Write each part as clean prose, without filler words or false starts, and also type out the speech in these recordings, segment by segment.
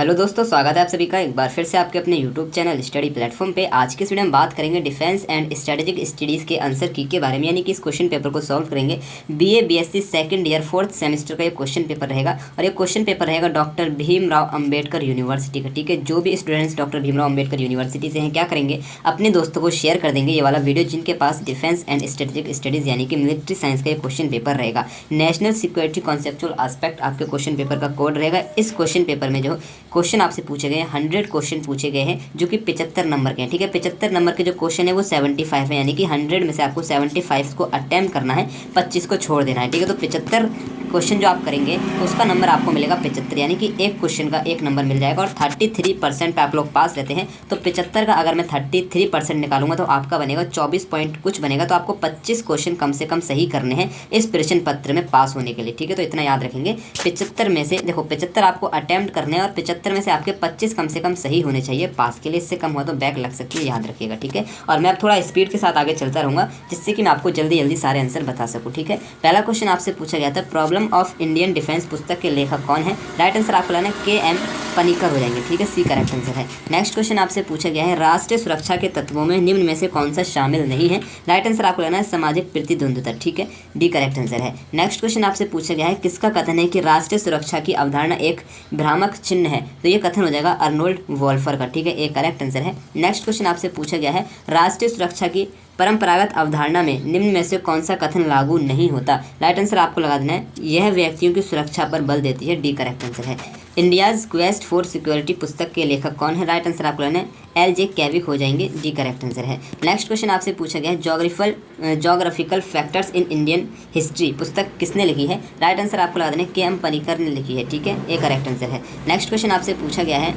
Hello दोस्तों, स्वागत है आप सभी का एक बार फिर से आपके अपने यूट्यूब चैनल स्टडी प्लेटफॉर्म पे। आज के इस वीडियो में बात करेंगे डिफेंस एंड स्ट्रेटेजिक स्टडीज़ के आंसर की के बारे में, यानी कि इस क्वेश्चन पेपर को सॉल्व करेंगे। BA BSc second year fourth semester का ये क्वेश्चन पेपर रहेगा और ये क्वेश्चन पेपर रहेगा डॉक्टर भीमराव अम्बेडकर यूनिवर्सिटी का। ठीक है, जो भी students doctor Bhimrao Ambedkar university से हैं क्या करेंगे, अपने दोस्तों को शेयर कर देंगे ये वाला वीडियो, जिनके पास डिफेंस एंड स्ट्रेटेजिक स्टडीज़ यानी कि मिलिट्री साइंस का ये क्वेश्चन पेपर रहेगा। नेशनल सिक्योरिटी कॉन्सेप्चुअल एस्पेक्ट आपके क्वेश्चन पेपर का कोड रहेगा। इस क्वेश्चन पेपर में जो क्वेश्चन आपसे पूछे गए 100 क्वेश्चन पूछे गए हैं, जो कि 75 नंबर के हैं। ठीक है, 75 नंबर के जो क्वेश्चन है वो 75 है, यानी कि 100 में से आपको 75 को अटेम्प्ट करना है, 25 को छोड़ देना है। ठीक है, तो 75 क्वेश्चन जो आप करेंगे उसका नंबर आपको मिलेगा 75, यानी कि एक क्वेश्चन का एक नंबर मिल जाएगा। और 33% पे आप लोग पास रहते हैं, तो 75 का अगर मैं 33% निकालूंगा तो आपका बनेगा 24 पॉइंट कुछ बनेगा। तो आपको 25 क्वेश्चन कम से कम सही करने हैं इस प्रश्न पत्र में पास होने के लिए। ठीक है, तो इतना याद रखेंगे। 75 में से देखो 75 आपको अटेम्प्ट करने हैं और 75 में से आपके 25 कम से कम सही होने चाहिए पास के लिए। इससे कम हुआ तो बैक लग सकती है, याद रखिएगा। ठीक है, और मैं अब थोड़ा स्पीड के साथ आगे चलता रहूँगा, जिससे कि मैं आपको जल्दी जल्दी सारे आंसर बता सकूँ। ठीक है, पहला क्वेश्चन आपसे पूछा गया था, प्रॉब्लम ऑफ इंडियन डिफेंस पुस्तक के लेखक कौन है? राइट आंसर आपको लाना है के.एम. पनिकर हो जाएंगे। ठीक है, सी करेक्ट आंसर है। नेक्स्ट क्वेश्चन आपसे पूछा गया है, राष्ट्रीय सुरक्षा के तत्वों में निम्न में से कौन सा शामिल नहीं है? राइट आंसर आपको लेना है सामाजिक प्रतिद्वंद्विता। ठीक है, डी करेक्ट आंसर है। नेक्स्ट क्वेश्चन आपसे पूछा गया है, किसका कथन है कि राष्ट्रीय सुरक्षा की अवधारणा एक भ्रामक चिन्ह है? तो ये कथन हो जाएगा अर्नोल्ड वॉल्फर का। ठीक है, एक करेक्ट आंसर है। नेक्स्ट क्वेश्चन आपसे पूछा गया है, राष्ट्रीय सुरक्षा की परंपरागत अवधारणा में निम्न में से कौन सा कथन लागू नहीं होता? राइट आंसर आपको लगा देना है, यह व्यक्तियों की सुरक्षा पर बल देती है। डी करेक्ट आंसर है। इंडियाज़ क्वेस्ट फॉर सिक्योरिटी पुस्तक के लेखक कौन है? राइट आंसर आपको लेना है एल.जे. कैविक हो जाएंगे। डी करेक्ट आंसर है। नेक्स्ट क्वेश्चन आपसे पूछा गया है, geographical factors in Indian history पुस्तक किसने लिखी है? राइट आंसर आपको लगा देना है के.एम. पनिकर ने लिखी है। ठीक है, ए करेक्ट आंसर है। नेक्स्ट क्वेश्चन आपसे पूछा गया है,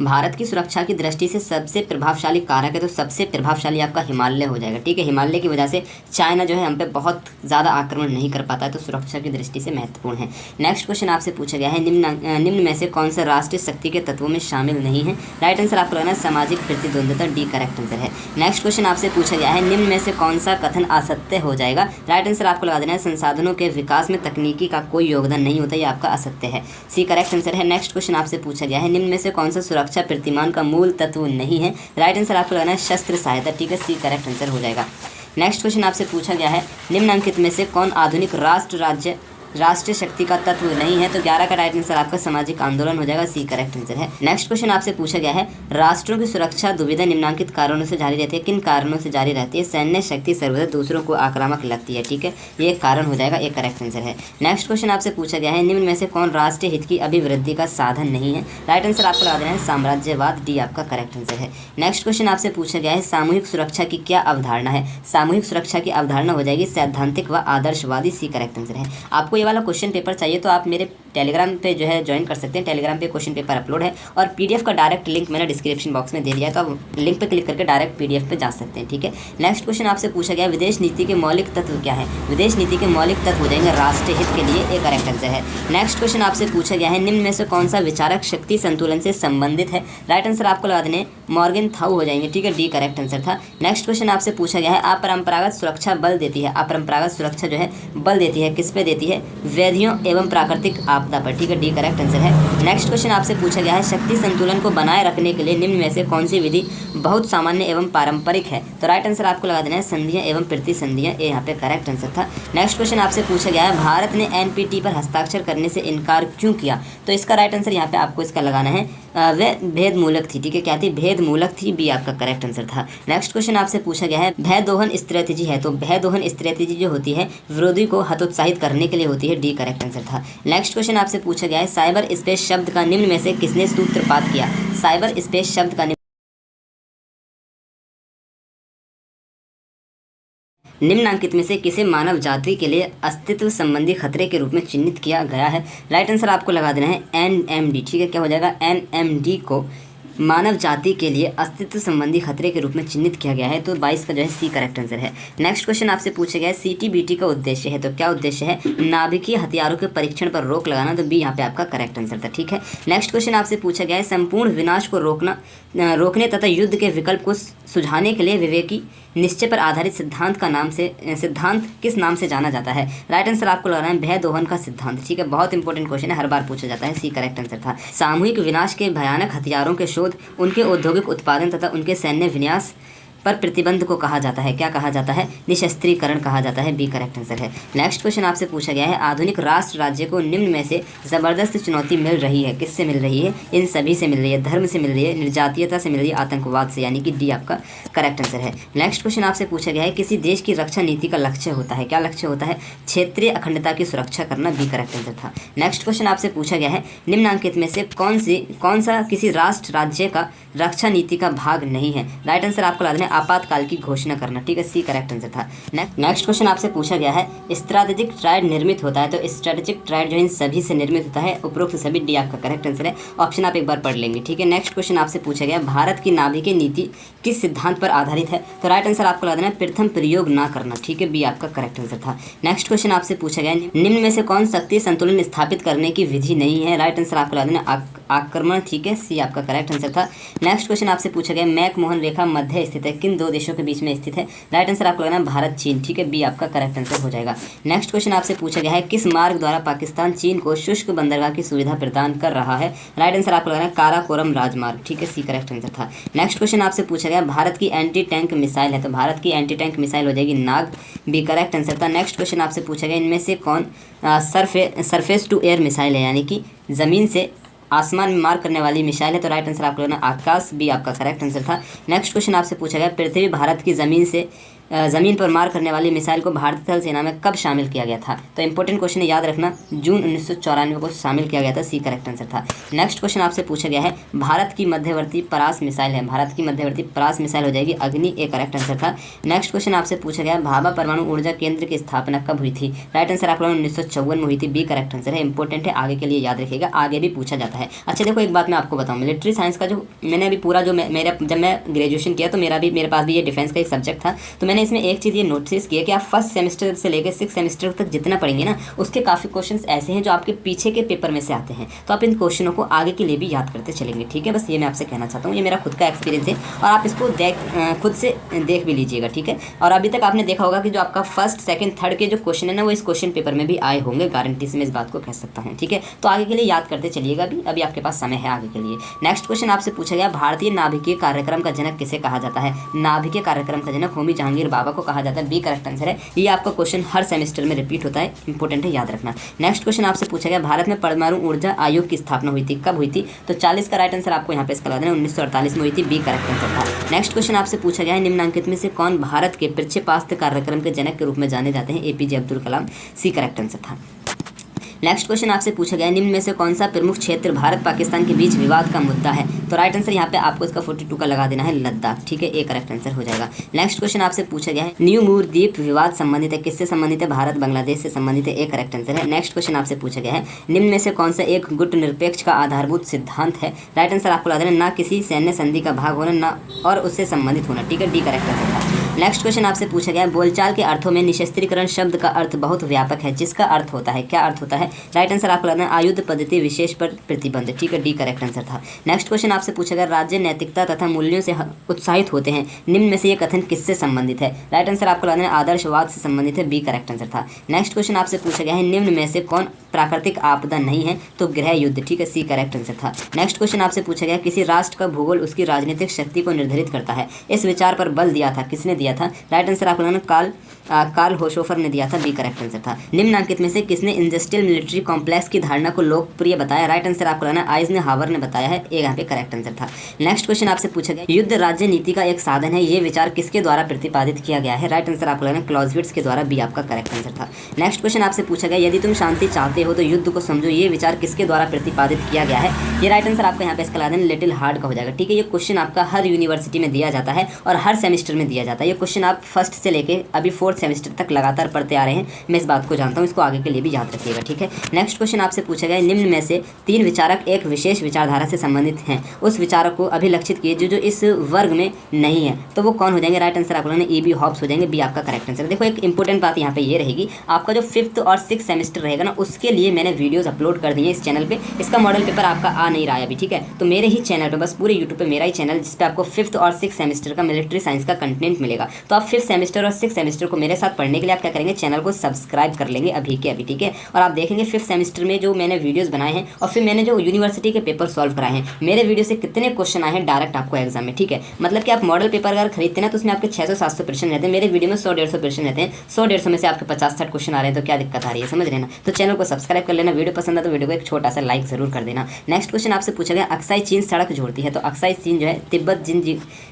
भारत की सुरक्षा की दृष्टि से सबसे प्रभावशाली कारक है, तो सबसे प्रभावशाली आपका हिमालय हो जाएगा। ठीक है, हिमालय की वजह से चाइना जो है हम पे बहुत ज़्यादा आक्रमण नहीं कर पाता है, तो सुरक्षा की दृष्टि से महत्वपूर्ण है। नेक्स्ट क्वेश्चन आपसे पूछा गया है, निम्न में से कौन सा राष्ट्रीय शक्ति के तत्वों में शामिल नहीं है? राइट आंसर आपको लगाना है सामाजिक प्रतिद्वंद्विता। डी करेक्ट आंसर है। नेक्स्ट क्वेश्चन आपसे पूछा गया है, निम्न में से कौन सा कथन असत्य हो जाएगा? राइट आंसर आपको लगा देना है संसाधनों के विकास में तकनीकी का कोई योगदान नहीं होता, ये आपका असत्य है। सी करेक्ट आंसर है। नेक्स्ट क्वेश्चन आपसे पूछा गया है, निम्न में से कौन सा सुरक्षा प्रतिमान का मूल तत्व नहीं है? राइट आंसर आपको लगाना है शस्त्र सहायता। ठीक है, सी करेक्ट आंसर हो जाएगा। नेक्स्ट क्वेश्चन आपसे पूछा गया है, निम्नलिखित में से कौन आधुनिक राष्ट्रीय शक्ति का तत्व नहीं है? तो 11 का राइट आंसर आपका सामाजिक आंदोलन हो जाएगा। सी करेक्ट आंसर है। नेक्स्ट क्वेश्चन आपसे पूछा गया है, राष्ट्रों की सुरक्षा दुविधा निम्नलिखित कारणों से जारी रहती है। किन कारणों से जारी रहती है? सैन्य शक्ति सर्वदा दूसरों को आक्रामक लगती है। ठीक है, ये एक कारण हो जाएगा, एक करेक्ट आंसर है। नेक्स्ट क्वेश्चन आपसे पूछा गया है, निम्न में से कौन राष्ट्रीय हित की अभिवृद्धि का साधन नहीं है? राइट आंसर आपको लगा देना है साम्राज्यवाद। डी आपका करेक्ट आंसर है। नेक्स्ट क्वेश्चन आपसे पूछा गया है, सामूहिक सुरक्षा की क्या अवधारणा है? सामूहिक सुरक्षा की अवधारणा हो जाएगी सैद्धांतिक व आदर्शवादी। सी करेक्ट आंसर है। आपको ये वाला क्वेश्चन पेपर चाहिए तो आप मेरे टेलीग्राम पे जो है ज्वाइन कर सकते हैं। टेलीग्राम पे क्वेश्चन पेपर अपलोड है और पीडीएफ का डायरेक्ट लिंक मैंने डिस्क्रिप्शन बॉक्स में दे दिया है, तो आप लिंक पे क्लिक करके डायरेक्ट पीडीएफ पे जा सकते हैं। ठीक है, नेक्स्ट क्वेश्चन आपसे पूछा गया, विदेश नीति के मौलिक तत्व क्या है? विदेश नीति के मौलिक तत्व हो जाएंगे राष्ट्रीय हित के लिए। एक करेक्ट आंसर है। नेक्स्ट क्वेश्चन आपसे पूछा गया है, निम्न में से कौन सा विचारक शक्ति संतुलन से संबंधित है? राइट आंसर आपको लगा देने मॉर्गन थाउ हो जाएंगे। ठीक है, डी करेक्ट आंसर था। नेक्स्ट क्वेश्चन आपसे पूछा गया है, अपरंपरागत सुरक्षा बल देती है। अपरंपरागत सुरक्षा जो है बल देती है किस पे देती है? वैधियों एवं प्राकृतिक आपदा पर। ठीक है, डी करेक्ट आंसर है। नेक्स्ट क्वेश्चन आपसे पूछा गया है, शक्ति संतुलन को बनाए रखने के लिए निम्न में से कौन सी विधि बहुत सामान्य एवं पारंपरिक है? तो राइट आंसर आपको लगा देना है संधियां एवं प्रतिसंधियां। ये यहाँ पे करेक्ट आंसर था। नेक्स्ट क्वेश्चन आपसे पूछा गया है, भारत ने एनपीटी पर हस्ताक्षर करने से इनकार क्यों किया? तो इसका राइट आंसर यहाँ पे आपको इसका लगाना है वे भेदमूलक थी। ठीक है, क्या थी? भेदमूलक थी। बी आपका करेक्ट आंसर था। नेक्स्ट क्वेश्चन आपसे पूछा गया है, भय दोहन स्ट्रेटेजी है। तो भय दोहन स्ट्रेटेजी जो होती है विरोधी को हतोत्साहित करने के लिए होती है। डी करेक्ट आंसर था। नेक्स्ट क्वेश्चन आपसे पूछा गया है, साइबर स्पेस शब्द का निम्न में से किसने सूत्रपात किया? साइबर स्पेस शब्द का निम्नलिखित में से किसे मानव जाति के लिए अस्तित्व संबंधी खतरे के रूप में चिन्हित किया गया है? राइट आंसर आपको लगा देना है एनएमडी। ठीक है, क्या हो जाएगा? एनएमडी को मानव जाति के लिए अस्तित्व संबंधी खतरे के रूप में चिन्हित किया गया है। तो 22 का जो है सी करेक्ट आंसर है। नेक्स्ट क्वेश्चन आपसे पूछा गया है, सीटीबीटी का उद्देश्य है। तो क्या उद्देश्य है? नाभिकीय हथियारों के परीक्षण पर रोक लगाना। तो बी यहाँ पे आपका करेक्ट आंसर था। ठीक है, नेक्स्ट क्वेश्चन आपसे पूछा गया है, संपूर्ण विनाश को रोकने तथा युद्ध के विकल्प को सुझाने के लिए विवेकी निश्चय पर आधारित सिद्धांत किस नाम से जाना जाता है? राइट आंसर आपको लगाना है भय दोहन का सिद्धांत। ठीक है, बहुत इंपॉर्टेंट क्वेश्चन है, हर बार पूछा जाता है। सी करेक्ट आंसर था। सामूहिक विनाश के भयानक हथियारों के शोध, उनके औद्योगिक उत्पादन तथा उनके सैन्य विन्यास पर प्रतिबंध को कहा जाता है, क्या कहा जाता है? निशस्त्रीकरण कहा जाता है। बी करेक्ट आंसर है। नेक्स्ट क्वेश्चन आपसे पूछा गया है, आधुनिक राष्ट्र राज्य को निम्न में से जबरदस्त चुनौती मिल रही है, किससे मिल रही है? इन सभी से मिल रही है, धर्म से मिल रही है, निर्जातीयता से मिल रही है, आतंकवाद से, यानी कि डी आपका करेक्ट आंसर है। नेक्स्ट क्वेश्चन आपसे पूछा गया है, किसी देश की रक्षा नीति का लक्ष्य होता है, क्या लक्ष्य होता है? क्षेत्रीय अखंडता की सुरक्षा करना। बी करेक्ट आंसर था। नेक्स्ट क्वेश्चन आपसे पूछा गया है, निम्नांकित में से कौन सा किसी राष्ट्र राज्य का रक्षा नीति का भाग नहीं है? राइट आंसर आपको ला देना है आपातकाल की घोषणा करना। ठीक है, सी करेक्ट आंसर था। नेक्स्ट क्वेश्चन आपसे पूछा गया है, स्ट्रैटेजिक ट्रायड निर्मित होता है, तो स्ट्रैटेजिक ट्रायड जो इन सभी से निर्मित होता है, उपरोक्त सभी। डी आपका करेक्ट आंसर है। ऑप्शन आप एक बार पढ़ लेंगे। ठीक है, नेक्स्ट क्वेश्चन आपसे पूछा गया, भारत की नाभिकीय नीति किस सिद्धांत पर आधारित है? तो राइट आंसर आपको ला देना है प्रथम प्रयोग ना करना। ठीक है, बी आपका करेक्ट आंसर था। नेक्स्ट क्वेश्चन आपसे पूछा गया, निम्न में से कौन शक्ति संतुलन स्थापित करने की विधि नहीं है? राइट आंसर आपको ला देना आक्रमण। ठीक है, सी आपका करेक्ट आंसर था। नेक्स्ट क्वेश्चन आपसे पूछा गया, मैकमोहन रेखा मध्य स्थित है, किन दो देशों के बीच में स्थित है? राइट आंसर आपको लगाना भारत चीन। ठीक है, बी आपका करेक्ट आंसर हो जाएगा। नेक्स्ट क्वेश्चन आपसे पूछा गया है, किस मार्ग द्वारा पाकिस्तान चीन को शुष्क बंदरगाह की सुविधा प्रदान कर रहा है? राइट आंसर आपको लगाना काराकोरम राजमार्ग। ठीक है, सी करेक्ट आंसर था। नेक्स्ट क्वेश्चन आपसे पूछा गया, भारत की एंटी टैंक मिसाइल है, तो भारत की एंटी टैंक मिसाइल हो जाएगी नाग। बी करेक्ट आंसर था। नेक्स्ट क्वेश्चन आपसे पूछा गया, इनमें से कौन सरफेस टू एयर मिसाइल है, यानी कि जमीन से आसमान में मार करने वाली मिसाइल है? तो राइट आंसर आपको लेना आकाश। बी आपका करेक्ट आंसर था। नेक्स्ट क्वेश्चन आपसे पूछा गया, पृथ्वी भारत की ज़मीन पर मार करने वाली मिसाइल को भारतीय थल सेना में कब शामिल किया गया था? तो इंपॉर्टेंट क्वेश्चन है, याद रखना, जून 1994 को शामिल किया गया था। सी करेक्ट आंसर था। नेक्स्ट क्वेश्चन आपसे पूछा गया है, भारत की मध्यवर्ती परास मिसाइल है, भारत की मध्यवर्ती परास मिसाइल हो जाएगी अग्नि। ए करेक्ट आंसर था। नेक्स्ट क्वेश्चन आपसे पूछा गया, भाभा परमाणु ऊर्जा केंद्र की स्थापना कब हुई थी? राइट आंसर आपको 1954 में हुई थी। बी करेक्ट आंसर है। इंपॉर्टेंट है, आगे के लिए याद रखिएगा, आगे भी पूछा जाता है। अच्छा देखो, एक बात मैं आपको बताऊँ, मिलिट्री साइंस का जो मैंने अभी पूरा जो जब मैं ग्रेजुएशन किया तो मेरे पास भी ये डिफेंस का एक सब्जेक्ट था, तो मैंने इसमें एक चीज़ ये नोटिस किया कि आप फर्स्ट सेमेस्टर से लेकर 6 सेमेस्टर तक जितना पढ़ेंगे ना, उसके काफ़ी क्वेश्चंस ऐसे हैं जो आपके पीछे के पेपर में से आते हैं, तो आप इन क्वेश्चनों को आगे के लिए भी याद करते चलेंगे। ठीक है, बस ये मैं आपसे कहना चाहता हूँ, ये मेरा खुद का एक्सपीरियंस है और आप इसको खुद से देख भी लीजिएगा। ठीक है, और अभी तक आपने देखा होगा कि जो आपका फर्स्ट सेकंड थर्ड के जो क्वेश्चन है ना, वो इस क्वेश्चन पेपर में भी आए होंगे, गारंटी से मैं इस बात को कह सकता हूँ। ठीक है, तो आगे के लिए याद करते चलिएगा, अभी आपके पास समय है आगे के लिए। नेक्स्ट क्वेश्चन आपसे पूछा गया, भारतीय नाभिकीय कार्यक्रम का जनक किसे कहा जाता है? नाभिकीय कार्यक्रम का जनक होमी जहांगीर बाबा को कहा जाता है। बी करेक्ट आंसर है। ये आपका क्वेश्चन हर सेमेस्टर में रिपीट होता है, इंपॉर्टेंट है, याद रखना। नेक्स्ट क्वेश्चन आपसे पूछा गया, भारत में परमाणु ऊर्जा आयोग की स्थापना हुई थी, कब हुई थी? तो 40 का राइट आंसर आपको यहाँ पे इसका ला देना, 1948 में हुई थी। बी करेक्ट आंसर था। नेक्स्ट क्वेश्चन आपसे पूछा गया है, निम्नांकित में से कौन भारत के प्रक्षेपास्त्र कार्यक्रम के जनक के रूप में जाने जाते हैं? APJ Abdul Kalam. C correct answer था। नेक्स्ट क्वेश्चन आपसे पूछा गया, निम्न में से कौन सा प्रमुख क्षेत्र भारत पाकिस्तान के बीच विवाद का मुद्दा है? तो राइट आंसर यहाँ पे आपको इसका 42 का लगा देना है, लद्दाख। ठीक है, ए करेक्ट आंसर हो जाएगा। नेक्स्ट क्वेश्चन आपसे पूछा गया है, न्यू मूर द्वीप विवाद संबंधित है, किससे संबंधित है? भारत बांग्लादेश से संबंधित है। ए करेक्ट आंसर है। नेक्स्ट क्वेश्चन आपसे पूछा गया है, निम्न में से कौन सा एक गुट निरपेक्ष का आधारभूत सिद्धांत है? राइट आंसर आपको ला देना, ना किसी सैन्य संधि का भाग होना, ना और उससे संबंधित होना। ठीक है, डी करेक्ट आंसर था। नेक्स्ट क्वेश्चन आपसे पूछा गया, बोलचाल के अर्थों में निशस्त्रीकरण शब्द का अर्थ बहुत व्यापक है, जिसका अर्थ होता है, क्या अर्थ होता है? राइट आंसर आपको लगाना आयुध पद्धति विशेष पर प्रतिबंध। ठीक है, डी करेक्ट आंसर था। नेक्स्ट क्वेश्चन आपसे पूछा गया, राज्य नैतिकता तथा मूल्यों से उत्साहित होते हैं, निम्न में से ये कथन किससे संबंधित है? राइट आंसर आपको लगाना आदर्शवाद से संबंधित है। बी करेक्ट आंसर था। नेक्स्ट क्वेश्चन आपसे पूछा गया है, निम्न में से कौन प्राकृतिक आपदा नहीं है? तो गृह युद्ध। ठीक है, सी करेक्ट आंसर था। नेक्स्ट क्वेश्चन आपसे पूछा गया, किसी राष्ट्र का भूगोल उसकी राजनीतिक शक्ति को निर्धारित करता है, इस विचार पर बल दिया था, किसने दिया था? राइट आंसर आपको लगाना कार्ल होशोफर ने दिया था। बी करेक्ट आंसर था। निम्नलिखित में से किसने इंडस्ट्रियल मिलिट्री कॉम्प्लेक्स की धारणा को लोकप्रिय बताया? राइट आंसर आपको लगाना आइजनहावर ने बताया है। ए यहाँ पे करेक्ट आंसर था। नेक्स्ट क्वेश्चन आपसे पूछा गया, युद्ध राज्य नीति का एक साधन है, ये विचार किसके द्वारा प्रतिपादित किया गया है? राइट आंसर आपको लगाना क्लॉजविट्स के द्वारा। बी आपका करेक्ट आंसर था। नेक्स्ट क्वेश्चन आपसे पूछा गया, यदि तुम शांति चाहते हो तो युद्ध को समझो, ये विचार किसके द्वारा प्रतिपादित किया गया है? ये राइट आंसर आपका यहाँ पे इसका लगाना लिटिल हार्ड का हो जाएगा। ठीक है, ये क्वेश्चन आपका हर यूनिवर्सिटी में दिया जाता है और हर सेमेस्टर में दिया जाता है। ये क्वेश्चन आप फर्स्ट से लेके अभी 4th 4th सेमेस्टर तक लगातार पढ़ते आ रहे हैं, मैं इस बात को जानता हूँ, इसको आगे के लिए भी याद रखिएगा, ठीक है। नेक्स्ट क्वेश्चन आपसे पूछा गया निम्न में से 3 विचारक एक विशेष विचारधारा से संबंधित हैं, उस विचारक को अभिलक्षित किए जो इस वर्ग में नहीं है, तो वो कौन हो जाएंगे? राइट आंसर आपको ई बी हॉब्स हो जाएंगे, बी आपका करेक्ट आंसर। देखो एक इंपॉर्टेंट बात यहाँ पे ये रहेगी, आपका जो 5th और 6th सेमेस्टर रहेगा ना, उसके लिए मैंने वीडियोस अपलोड कर दिए इस चैनल पे। इसका मॉडल पेपर आपका आ नहीं रहा है अभी, ठीक है, तो मेरे ही चैनल पे, बस पूरे यूट्यूब पे मेरा ही चैनल, जिस पे आपको 5th और 6th सेमेस्टर का मिलिट्री साइंस का कंटेंट मिलेगा। तो आप 5th सेमेस्टर और 6th सेमेस्टर को मेरे साथ पढ़ने के लिए आप क्या करेंगे? चैनल को सब्सक्राइब कर लेंगे अभी के अभी, ठीक है। और आप देखेंगे 5th सेमेस्टर में जो मैंने वीडियोस बनाए हैं और फिर मैंने जो यूनिवर्सिटी के पेपर सॉल्व कराए हैं, मेरे वीडियो से कितने क्वेश्चन आए हैं डायरेक्ट आपको एग्जाम में, ठीक है। मतलब कि आप मॉडल पेपर अगर खरीदते हैं तो उसमें आपके 600-700 क्वेश्चन रहते हैं, मेरे वीडियो में 100-150 क्वेश्चन रहते हैं, 100-150 में से आपके 50-60 क्वेश्चन आ रहे हैं, तो क्या दिक्कत आ रही है, समझ रहे ना। तो चैनल को सब्सक्राइब कर लेना, वीडियो पसंद है तो वीडियो को एक छोटा सा लाइक जरूर कर देना। नेक्स्ट क्वेश्चन आपसे पूछा गया अक्साई चीन सड़क जोड़ती है, तो अक्साई चीन जो है तिब्बत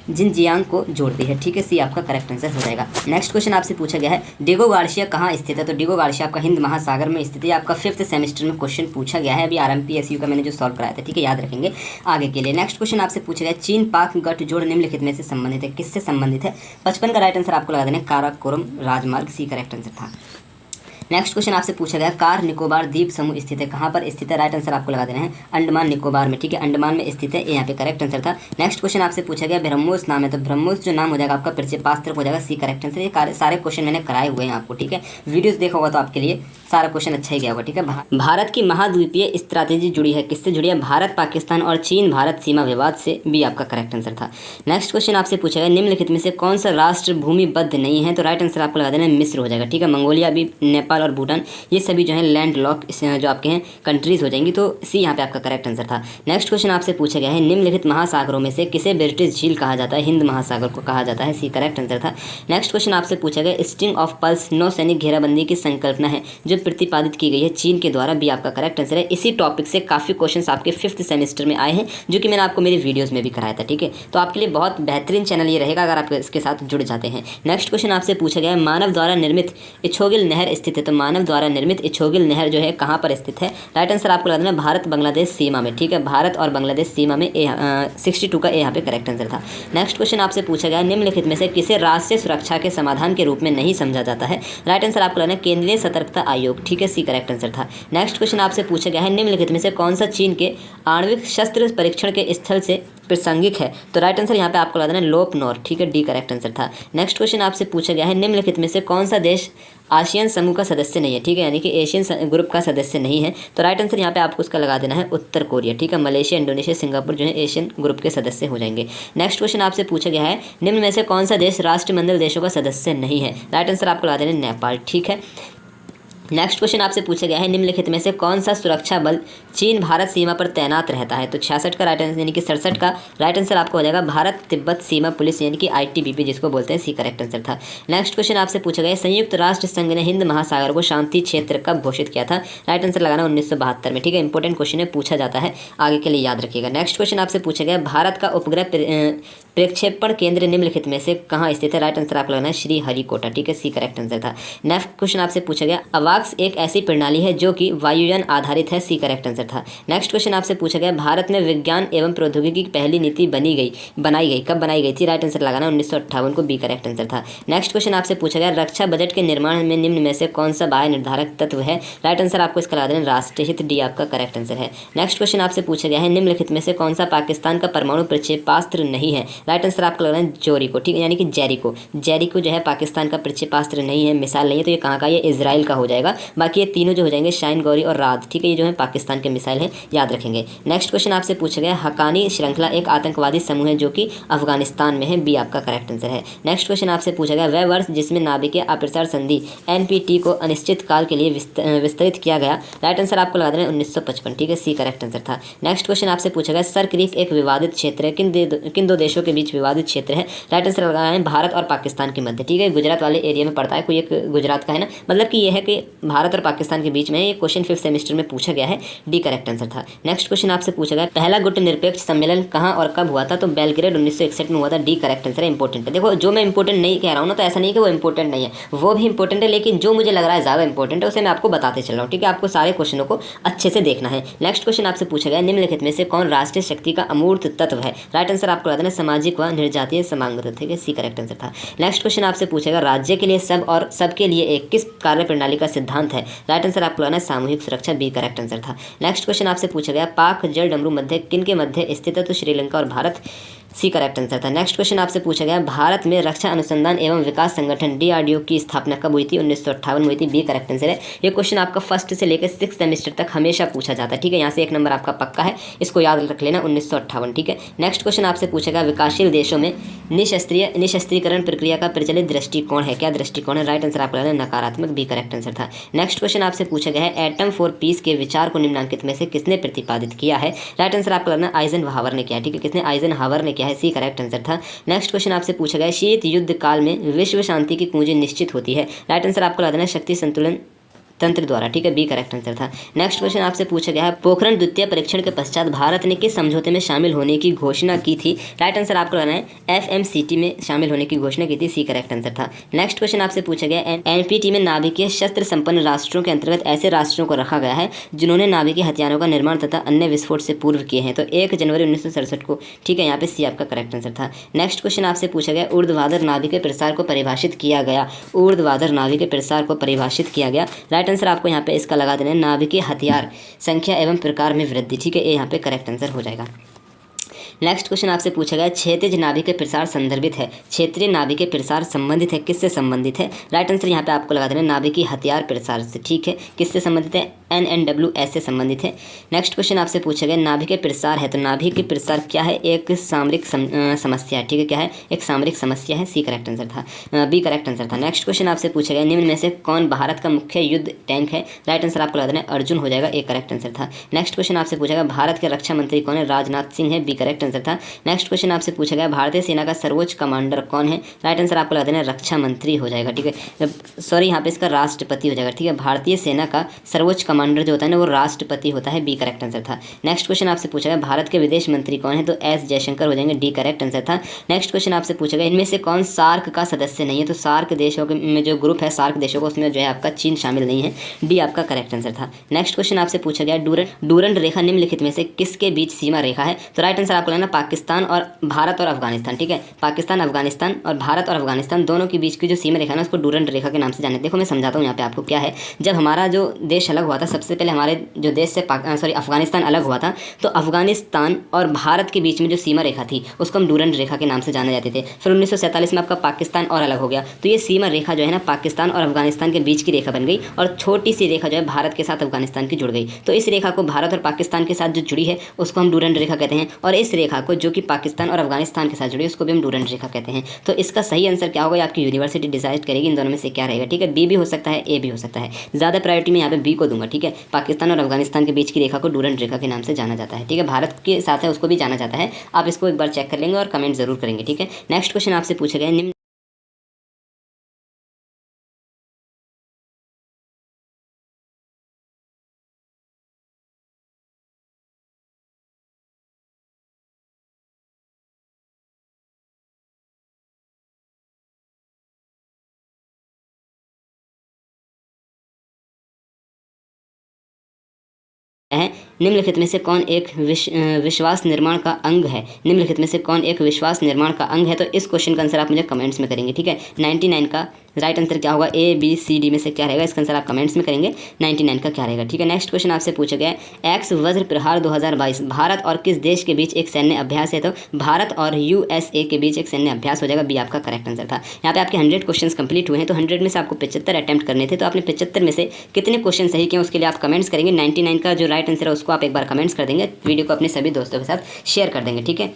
जिनजियांग को जोड़ती है, ठीक है, सी आपका करेक्ट आंसर हो जाएगा। नेक्स्ट क्वेश्चन आपसे पूछा गया है डिगो गार्सिया कहाँ स्थित है, तो डिगो गार्सिया आपका हिंद महासागर में स्थित है, आपका 5th सेमेस्टर में क्वेश्चन पूछा गया है, अभी RMPSU का मैंने जो सॉल्व कराया था, ठीक है, याद रखेंगे आगे के लिए। नेक्स्ट क्वेश्चन आपसे पूछा गया चीन पाक गठजोड़ निम्नलिखित में से संबंधित है, किससे संबंधित है? 55 का राइट आंसर आपको लगा देना काराकोरम राजमार्ग, सी करेक्ट आंसर था। नेक्स्ट क्वेश्चन आपसे पूछा गया कार निकोबार द्वीप समूह स्थित है, कहाँ पर स्थित है? राइट आंसर आपको लगा देना है अंडमान निकोबार में, ठीक है, अंडमान में स्थित है, ये यहाँ पे करेक्ट आंसर था। नेक्स्ट क्वेश्चन आपसे पूछा गया ब्रह्मोस नाम है, तो ब्रह्मोस जो नाम हो जाएगा आपका प्रक्षेपास्त्र हो जाएगा, सी करेक्ट आंसर। ये सारे क्वेश्चन मैंने कराए हुए हैं आपको, ठीक है, वीडियोस देखा होगा तो आपके लिए सारा क्वेश्चन अच्छा ही गया होगा, ठीक है। भारत की महाद्वीपीय स्ट्रैटेजी जुड़ी है, किससे जुड़ी है? भारत पाकिस्तान और चीन भारत सीमा विवाद से, भी आपका करेक्ट आंसर था। नेक्स्ट क्वेश्चन आपसे पूछा गया निम्नलिखित में से कौन सा राष्ट्र भूमिबद्ध नहीं है, तो राइट आंसर आपको लगा देना है मिस्र हो जाएगा, ठीक है। मंगोलिया भी, नेपाल और भूटान ये सभी जो है लैंड लॉक जो आपके हैं कंट्रीज हो जाएंगी, तो सी यहाँ पे आपका करेक्ट आंसर था। नेक्स्ट क्वेश्चन आपसे पूछा गया है निम्नलिखित महासागरों में से किसे ब्रिटिश झील कहा जाता है? हिंद महासागर को कहा जाता है, सी करेक्ट आंसर था। नेक्स्ट क्वेश्चन आपसे पूछा गया स्ट्रिंग ऑफ पल्स नौसैनिक घेराबंदी की संकल्पना है जो प्रतिपादित की गई है चीन के द्वारा, भी आपका करेक्ट आंसर है। इसी टॉपिक से काफ़ी क्वेश्चन आपके 5th सेमेस्टर में आए हैं, जो कि मैंने आपको मेरी वीडियोज़ में भी कराया था, ठीक है, तो आपके लिए बहुत बेहतरीन चैनल ये रहेगा अगर आप इसके साथ जुड़ जाते हैं। नेक्स्ट क्वेश्चन आपसे पूछा गया है मानव द्वारा निर्मित इछोगिल नहर स्थित है, तो मानव द्वारा निर्मित इछोगिल नहर जो है कहाँ पर स्थित है? राइट आंसर आपको लगा देना भारत बांग्लादेश सीमा में, ठीक है, भारत और बांग्लादेश सीमा में, 62 का यहाँ पे करेक्ट आंसर था। नेक्स्ट क्वेश्चन आपसे पूछा गया निम्नलिखित में से किसे राष्ट्रीय सुरक्षा के समाधान के रूप में नहीं समझा जाता है? राइट आंसर आपको लगाना केंद्रीय सतर्कता आयोग, ठीक है, सी करेक्ट आंसर था। नेक्स्ट क्वेश्चन आपसे पूछा गया है निम्नलिखित में से कौन सा चीन के आणविक शस्त्र परीक्षण के स्थल से प्रासंगिक है? तो राइट आंसर यहाँ पे आपको लगा देना लोपनोर, ठीक है, डी करेक्ट आंसर था। नेक्स्ट क्वेश्चन आपसे पूछा गया है निम्नलिखित में से कौन सा देश आसियान समूह का सदस्य नहीं है, ठीक है, यानी कि एशियन ग्रुप का सदस्य नहीं है, तो राइट आंसर यहाँ पे आपको उसका लगा देना है उत्तर कोरिया, ठीक है, मलेशिया इंडोनेशिया सिंगापुर जो है एशियन ग्रुप के सदस्य हो जाएंगे। नेक्स्ट क्वेश्चन आपसे पूछा गया है निम्न में से कौन सा देश राष्ट्रमंडल देशों का सदस्य नहीं है? राइट आंसर आपको लगा देना नेपाल, ठीक है। नेक्स्ट क्वेश्चन आपसे पूछा गया है निम्नलिखित में से कौन सा सुरक्षा बल चीन भारत सीमा पर तैनात रहता है? तो 66 का राइट आंसर यानी कि 67 का राइट आंसर आपको हो जाएगा भारत तिब्बत सीमा पुलिस यानी कि ITBP जिसको बोलते हैं, सी करेक्ट आंसर था। नेक्स्ट क्वेश्चन आपसे पूछा गया संयुक्त राष्ट्र संघ ने हिंद महासागर को शांति क्षेत्र कब घोषित किया था? राइट आंसर लगाना 1972 में, ठीक है, इंपॉर्टेंट क्वेश्चन है, पूछा जाता है, आगे के लिए याद रखिएगा। नेक्स्ट क्वेश्चन आपसे पूछा गया भारत का उपग्रह प्रक्षेपण केंद्र निम्नलिखित में से कहाँ स्थित है? राइट आंसर आपको लगाना है श्रीहरिकोटा, ठीक है, सी करेक्ट आंसर था। नेक्स्ट क्वेश्चन आपसे पूछा गया अवाक्स एक ऐसी प्रणाली है जो कि वायुयान आधारित है, सी करेक्ट आंसर था। नेक्स्ट क्वेश्चन आपसे पूछा गया भारत में विज्ञान एवं प्रौद्योगिकी की पहली नीति बनाई गई कब बनाई गई थी? राइट आंसर लगाना 1958 को, बी करेक्ट आंसर था। नेक्स्ट क्वेश्चन आपसे पूछा गया रक्षा बजट के निर्माण में निम्न में से कौन सा बाह्य निर्धारक तत्व है? राइट आंसर आपको इसका लगा देना राष्ट्रीय हित, डी आपका करेक्ट आंसर है। नेक्स्ट क्वेश्चन आपसे पूछा गया है निम्नलिखित में से कौन सा पाकिस्तान का परमाणु प्रक्षेपास्त्र नहीं है? राइट आंसर आपको लग रहा है जोरिको, ठीक है, यानी कि जेरिको जो है पाकिस्तान का प्रक्षेपास्त्र नहीं है, मिसाइल नहीं है, तो ये कहाँ का? ये इजराइल का हो जाएगा। बाकी ये तीनों जो हो जाएंगे शाइन गौरी और राद, ठीक है, ये जो है पाकिस्तान के मिसाइल है, याद रखेंगे। नेक्स्ट क्वेश्चन आपसे पूछा गया हकानी श्रृंखला एक आतंकवादी समूह है जो कि अफगानिस्तान में है, बी आपका करेक्ट आंसर है। नेक्स्ट क्वेश्चन आपसे पूछा गया वह वर्ष जिसमें नाभिकीय अप्रसार संधि NPT को अनिश्चित काल के लिए विस्तृत किया गया? राइट आंसर आपको लगा देना 1955, ठीक है, सी करेक्ट आंसर था। नेक्स्ट क्वेश्चन आपसे पूछा गया सर क्रीक एक विवादित क्षेत्र है, किन दो देशों के बीच विवादित क्षेत्र है? राइट आंसर लगाना है भारत और पाकिस्तान के मध्य, ठीक है, गुजरात वाले एरिया में पड़ता है, कोई एक गुजरात का है ना, मतलब कि यह है कि भारत और पाकिस्तान के बीच में है। ये क्वेश्चन 5th सेमेस्टर में पूछा गया है, डी करेक्ट आंसर था। नेक्स्ट क्वेश्चन आपसे पूछा गया पहला गुटनिरपेक्ष सम्मेलन कहाँ और कब हुआ था, तो बेलग्रेड 1961 में हुआ था, डी करेक्ट आंसर है। इंपॉर्टेंट है, देखो जो मैं इंपॉर्टेंट नहीं कह रहा हूँ ना, तो ऐसा नहीं कि वो इंपॉर्टेंट नहीं है, वो भी इंपॉर्टेंट है, लेकिन जो मुझे लग रहा है ज़्यादा इंपॉर्टेंट है उसे मैं आपको बताते चल रहा हूँ, ठीक है। आपको सारे क्वेश्चनों को अच्छे से देखना है। नेक्स्ट क्वेश्चन आपसे पूछा गया निम्नलिखित में से कौन राष्ट्रीय शक्ति का अमूर्त तत्व है, राइट आंसर आपको बता देना सामाजिक व निर्जातीय समांतर, ठीक है, सी करेक्ट आंसर था। नेक्स्ट क्वेश्चन आपसे पूछेगा राज्य के लिए सब और सबके लिए एक किस कार्य प्रणाली का सिद्धांत है, राइट आंसर आपको लगाना सामूहिक सुरक्षा, बी करेक्ट आंसर था। नेक्स्ट क्वेश्चन आपसे पूछा गया पाक जल डमरू मध्य किन के मध्य स्थित है, तो श्रीलंका और भारत, सी करेक्ट आंसर था। नेक्स्ट क्वेश्चन आपसे पूछा गया भारत में रक्षा अनुसंधान एवं विकास संगठन DRDO की स्थापना कब हुई थी, 1958 में हुई थी, बी करेक्ट आंसर है। ये क्वेश्चन आपका 1st से लेकर 6th सेमेस्टर तक हमेशा पूछा जाता है, ठीक है। यहाँ से 1 नंबर आपका पक्का है, इसको याद रख लेना, 1958, ठीक है। नेक्स्ट क्वेश्चन आपसे पूछा गया विकासशील देशों में निशस्त्रीकरण प्रक्रिया का प्रचलित दृष्टिकोण है, क्या दृष्टिकोण है, राइट आंसर आपको लगाना नकारात्मक, बी करेक्ट आंसर था। नेक्स्ट क्वेश्चन आपसे पूछा गया है एटम फॉर पीस के विचार को निम्नलिखित में से किसने प्रतिपादित किया है, राइट आंसर आपको लगाना आइजनहावर ने किया, ठीक है, किसने, आइजनहावर ने किया है, सी करेक्ट आंसर था। नेक्स्ट क्वेश्चन आपसे पूछा गया शीत युद्ध काल में विश्व शांति की कुंजी निश्चित होती है, राइट आंसर आपको लगा देना शक्ति संतुलन तंत्र द्वारा, ठीक है, बी करेक्ट आंसर था। नेक्स्ट क्वेश्चन आपसे पूछा गया है पोखरण द्वितीय परीक्षण के पश्चात भारत ने किस समझौते में शामिल होने की घोषणा की थी, राइट आंसर आपको लगाना है FMCT में शामिल होने की घोषणा की थी, सी करेक्ट आंसर था। नेक्स्ट क्वेश्चन आपसे पूछा गया NPT में नाभिकीय शस्त्र संपन्न राष्ट्रों के अंतर्गत ऐसे राष्ट्रों को रखा गया है जिन्होंने नाभिकीय हथियारों का निर्माण तथा अन्य विस्फोट से पूर्व किए हैं, तो 1 जनवरी 1967 को, ठीक है, यहाँ पे सी आपका करेक्ट आंसर था। नेक्स्ट क्वेश्चन आपसे पूछा गया ऊर्ध्वाधर नाभिकीय प्रसार को परिभाषित किया गया, ऊर्ध्वाधर नाभिकीय प्रसार को परिभाषित किया गया, राइट आंसर आपको यहाँ पे इसका लगा देना है नाभिकीय हथियार संख्या एवं प्रकार में वृद्धि, ठीक है, ये यहाँ पे करेक्ट आंसर हो जाएगा। नेक्स्ट क्वेश्चन आपसे पूछा गया क्षैतिज नाभिकीय प्रसार संदर्भित है, क्षेत्रीय नाभिकीय प्रसार संबंधित है, किससे संबंधित है, राइट आंसर यहाँ पे आपको लगा देना नाभिकीय हथियार प्रसार से, ठीक है, किससे संबंधित है, NNWS से संबंधित है। नेक्स्ट क्वेश्चन आपसे पूछा गया नाभिकीय प्रसार है, तो नाभिकीय प्रसार क्या है, एक सामरिक समस्या है, ठीक है, क्या है, एक सामरिक समस्या है, सी करेक्ट आंसर था, बी करेक्ट आंसर था। नेक्स्ट क्वेश्चन आपसे पूछा गया निम्न में से कौन भारत का मुख्य युद्ध टैंक है, राइट आंसर आपको लगा देना अर्जुन हो जाएगा, ए करेक्ट आंसर था। नेक्स्ट क्वेश्चन आपसे पूछा गया भारत के रक्षा मंत्री कौन है, राजनाथ सिंह है, बी करेक्ट आंसर था। नेक्स्ट क्वेश्चन आपसे पूछा गया भारतीय सेना का सर्वोच्च कमांडर कौन है, राइट आंसर आपको लगा देना रक्षा मंत्री हो जाएगा, ठीक है, सॉरी यहाँ पे इसका राष्ट्रपति हो जाएगा, ठीक है, भारतीय सेना का सर्वोच्च कमांडर जो होता है ना वो राष्ट्रपति होता है, बी करेक्ट आंसर था। नेक्स्ट क्वेश्चन आपसे पूछा गया भारत के विदेश मंत्री कौन है, तो एस जयशंकर हो जाएंगे, डी करेक्ट आंसर था। नेक्स्ट क्वेश्चन आपसे पूछा गया इनमें से कौन सार्क का सदस्य नहीं है, तो सार्क देशों में जो ग्रुप है सार्क देशों को, उसमें जो है आपका चीन शामिल नहीं है, डी आपका करेक्ट आंसर था। नेक्स्ट क्वेश्चन आपसे पूछा गया डूरंड रेखा निम्नलिखित में से किसके बीच सीमा रेखा है, तो राइट आंसर आपको लेना पाकिस्तान और भारत और अफगानिस्तान, ठीक है, पाकिस्तान अफगानिस्तान और भारत और अफगानिस्तान दोनों के बीच की जो सीमा रेखा है ना उसको डूरंड रेखा के नाम से जाने। देखो मैं समझाता हूँ यहाँ पे आपको क्या है। जब हमारा जो देश अलग हुआ था, सबसे पहले हमारे जो देश से अफगानिस्तान अलग हुआ था, तो अफगानिस्तान और भारत के बीच में जो सीमा रेखा थी उसको हम डूरंड रेखा के नाम से जाने जाते थे। फिर 1947 में आपका पाकिस्तान और अलग हो गया, तो ये सीमा रेखा जो है ना पाकिस्तान और अफगानिस्तान के बीच की रेखा बन गई और छोटी सी रेखा जो है भारत के साथ अफगानिस्तान की जुड़ गई। तो इस रेखा को भारत और पाकिस्तान के साथ जो जुड़ी है उसको हम डूरंड रेखा कहते हैं, और इस रेखा को जो कि पाकिस्तान और अफगानिस्तान के साथ जुड़ी है उसको भी हम डूरंड रेखा कहते हैं। तो इसका सही आंसर क्या होगा, आपकी यूनिवर्सिटी डिसाइड करेगी इन दोनों में से क्या रहेगा, ठीक है, बी भी हो सकता है, ए भी हो सकता है। ज़्यादा प्रायोरिटी में यहाँ पे बी को दूंगा, ठीक है। पाकिस्तान और अफगानिस्तान के बीच की रेखा को डूरंड रेखा के नाम से जाना जाता है, ठीक है। भारत के साथ है उसको भी जाना जाता है, आप इसको एक बार चेक कर लेंगे और कमेंट जरूर करेंगे, ठीक है। नेक्स्ट क्वेश्चन आपसे पूछा गया निम्न है निम्नलिखित में से कौन एक विश्वास निर्माण का अंग है, निम्नलिखित में से कौन एक विश्वास निर्माण का अंग है, तो इस क्वेश्चन का आंसर आप मुझे कमेंट्स में करेंगे, ठीक है। 99 का राइट आंसर क्या होगा, ए बी सी डी में से क्या रहेगा, इसका आंसर आप कमेंट्स में करेंगे 99 का क्या रहेगा, ठीक है। नेक्स्ट क्वेश्चन आपसे पूछा गया एक्स वज्र प्रहार 2022 भारत और किस देश के बीच एक सैन्य अभ्यास है, तो भारत और USA के बीच एक सैन्य अभ्यास हो जाएगा, बी आपका करेक्ट आंसर था। यहाँ पे आपके 100 क्वेश्चन कंप्लीट हुए हैं, तो 100 में से आपको 75 अटैम्प्ट करने थे, तो आपने 75 में से कितने क्वेश्चन सही किए उसके लिए आप कमेंट्स करेंगे। 99 का जो राइट आंसर है उसको आप एक बार कमेंट्स कर देंगे, वीडियो को अपने सभी दोस्तों के साथ शेयर कर देंगे, ठीक है।